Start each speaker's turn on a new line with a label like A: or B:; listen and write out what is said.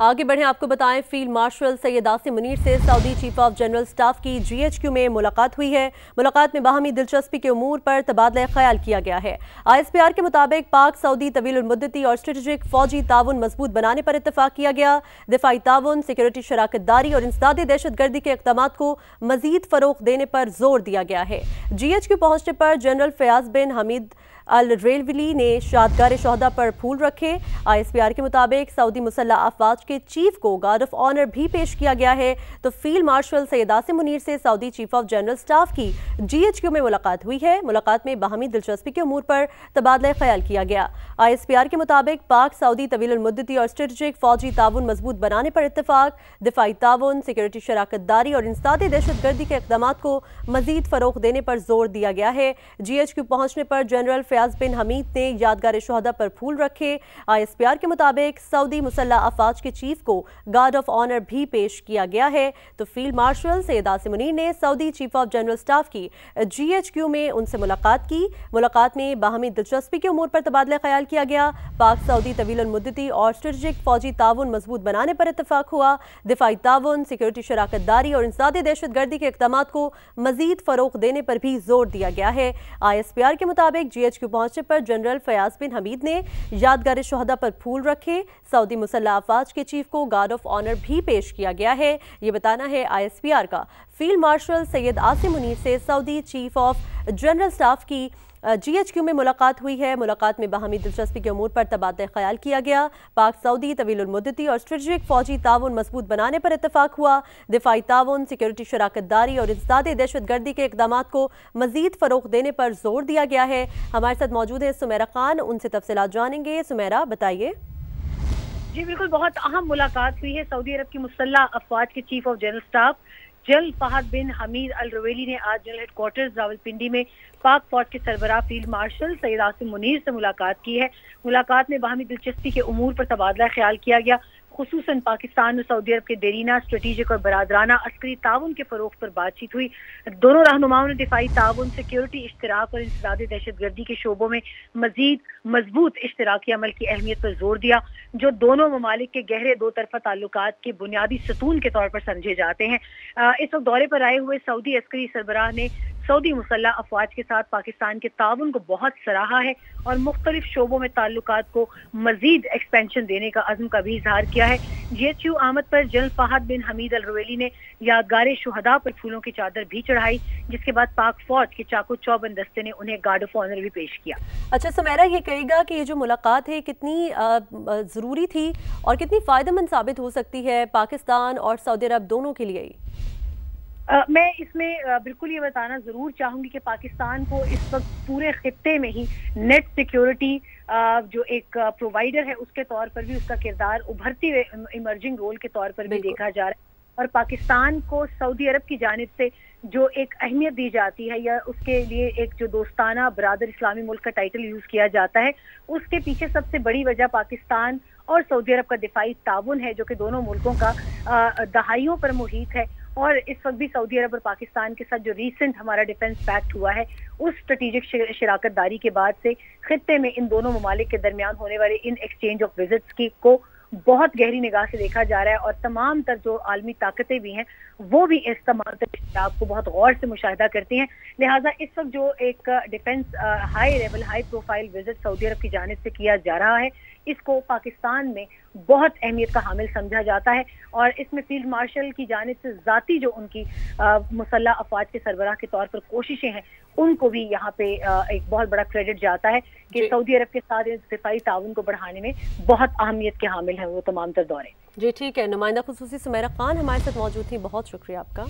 A: आगे बढ़े आपको बताएं, फील्ड मार्शल सैयद आसिम मुनीर से Saudi chief of general staff की GHQ में मुलाकात हुई है। मुलाकात में बाहमी दिलचस्पी के उमूर पर तबादला ख्याल किया गया है। ISPR के मुताबिक पाक सऊदी तवील मुद्दती और स्ट्रेटेजिक फौजी ताउन मजबूत बनाने पर इत्तफाक किया गया। दिफाई ताउन, सिक्योरिटी शराकतदारी और इंसदादी दहशतगर्दी के इक़दामात को मजीद फरोग देने पर जोर दिया गया है। GHQ पहुंचने पर जनरल फयाज बिन हमीद अल रेलवली ने यादगार शोहदा पर फूल रखे। ISPR के मुताबिक सऊदी मुसल्लह अफवाज के चीफ को गार्ड ऑफ ऑनर भी पेश किया गया है। तो फील्ड मार्शल सैयद आसिम मुनीर से Saudi chief of general staff की GHQ में मुलाकात हुई है। मुलाकात में बाहमी दिलचस्पी के उमूर पर तबादला ख्याल किया गया। ISPR के मुताबिक पाक सऊदी तवील मुद्दती और स्ट्रेटेजिक फौजी ताउन मजबूत बनाने पर इत्तफाक, दिफाई ताउन, सिक्योरिटी शराकतदारी और इंसदादी दहशतगर्दी के इक़दामात को मजीद फरोग देने पर जोर दिया गया है। GHQ पहुंचने पर जनरल फयाज बिन हमीद ने यादगार शोहदा पर फूल रखे। ISPR के मुताबिक सऊदी मुसल्लह अफवाज के चीफ को गार्ड ऑफ ऑनर भी पेश किया गया है। तो फील्ड मार्शल सैयद आसिम मुनीर ने Saudi chief of general staff की GHQ में उनसे मुलाकात की। मुलाकात में बाहमी दिलचस्पी के उमूर पर तबादला ख्याल किया गया। पाक सऊदी तवील मुद्दती और स्ट्रेटेजिक फौजी ताउन मजबूत बनाने पर इत्तफाक हुआ। दिफाई ताउन, सिक्योरिटी शराकतदारी और इंसदादी दहशतगर्दी के इक़दामात को मजीद फरोग देने पर भी जोर दिया गया है। ISPR के मुताबिक GHQ पहुंचने पर जनरल फयाज बिन हमीद ने यादगार शोहदा पर फूल रखे। सऊदी मुसल्लह अफवाज के चीफ को गार्ड ऑफ ऑनर भी पेश किया गया है। ये बताना है ISPR का। फील्ड मार्शल सैयद आसिम मुनीर से Saudi chief of general staff की GHQ में मुलाकात हुई है। मुलाकात में बाहमी दिलचस्पी के उमूर पर तबादला ख्याल किया गया। पाक सऊदी तवील मुद्दती और स्ट्रेटेजिक फौजी ताउन मजबूत बनाने पर इत्तफाक हुआ। दिफाई ताउन, सिक्योरिटी शराकतदारी और इंसदादी दहशतगर्दी के इक़दामात को मजीद फरोग देने पर जोर दिया गया है। हमारे साथ मौजूद है सुमेरा खान, उनसे तफसीलात जानेंगे। सुमेरा, बताइए।
B: जी बिल्कुल, बहुत अहम मुलाकात हुई है। सऊदी अरब की मुसल्लह अफवाज के chief of general staff general Fahd bin Hamid al Ruwaili ने आज जनरल हेडक्वार्टर्स रावलपिंडी में पाक फौज के सरबराह फील्ड मार्शल सैयद आसिम मुनीर से मुलाकात की है। मुलाकात में बाहमी दिलचस्पी के उमूर पर तबादला ख्याल किया गया। खुसूसन पाकिस्तान और सऊदी अरब के देरीना स्ट्रेटेजिक और बरादराना अस्करी ताउन के फरोग पर बातचीत हुई। दोनों रहनुमाओं ने दिफाई ताउन, सिक्योरिटी इश्तराक और इंसदादी दहशतगर्दी के शोबों में मजीद मजबूत इश्तराकी अमल की अहमियत पर जोर दिया, जो दोनों ममालिक के गहरे दो तरफा ताल्लुकात के बुनियादी सतून के तौर पर समझे जाते हैं। इस वक्त दौरे पर आए हुए सऊदी अस्करी सरबराह ने सऊदी मुसल्लह अफवाज के साथ पाकिस्तान के ताउन को बहुत सराहा है और मुख्तलिफ शोबों में ताल्लुकात को मजीद एक्सपेंशन देने का अज़्म का भी इजहार किया है। GHQ आमद पर general Fahd bin Hamid al Ruwaili ने यादगार शुहदा पर फूलों की चादर भी चढ़ाई, जिसके बाद पाक फौज के चाको चौबंद दस्ते ने उन्हें गार्ड ऑफ ऑनर भी पेश किया।
A: अच्छा सुमेरा, ये कहेगा कि ये जो मुलाकात है कितनी ज़रूरी थी और कितनी फ़ायदेमंद साबित हो सकती है पाकिस्तान और सऊदी अरब दोनों के लिए?
B: मैं इसमें बिल्कुल ये बताना जरूर चाहूंगी कि पाकिस्तान को इस वक्त पूरे खित्ते में ही नेट सिक्योरिटी जो एक प्रोवाइडर है उसके तौर पर भी उसका किरदार उभरती हुए इमर्जिंग रोल के तौर पर भी देखा जा रहा है। और पाकिस्तान को सऊदी अरब की जानिब से जो एक अहमियत दी जाती है या उसके लिए एक जो दोस्ताना बरादर इस्लामी मुल्क का टाइटल यूज किया जाता है, उसके पीछे सबसे बड़ी वजह पाकिस्तान और सऊदी अरब का दिफाई ताउन है, जो कि दोनों मुल्कों का दहाइयों पर मुहित है। और इस वक्त भी सऊदी अरब और पाकिस्तान के साथ जो रीसेंट हमारा डिफेंस पैक्ट हुआ है, उस स्ट्रेटेजिक शराकतदारी के बाद से खित्ते में इन दोनों ममालिक के दरमियान होने वाले इन एक्सचेंज ऑफ विजिट्स की को बहुत गहरी निगाह से देखा जा रहा है। और तमाम तर जो आलमी ताकतें भी हैं वो भी इस तमाम तर को बहुत गौर से मुशाहिदा करती हैं। लिहाजा इस वक्त जो एक defence high level high profile visit सऊदी अरब की जानिब से किया जा रहा है, इसको पाकिस्तान में बहुत अहमियत का हामिल समझा जाता है। और इसमें फील्ड मार्शल की जानिब से जाती जो उनकी मुसल्लह अफवाज के सरबराह के तौर पर कोशिशें हैं, उनको भी यहाँ पे एक बहुत बड़ा क्रेडिट जाता है कि सऊदी अरब के साथ दिफाई ताउन को बढ़ाने में बहुत अहमियत के हामिल हैं वो तमाम तर दौरे।
A: जी ठीक है, नुमाइंदा खुसूसी सुमेरा खान हमारे साथ मौजूद थी, बहुत शुक्रिया आपका।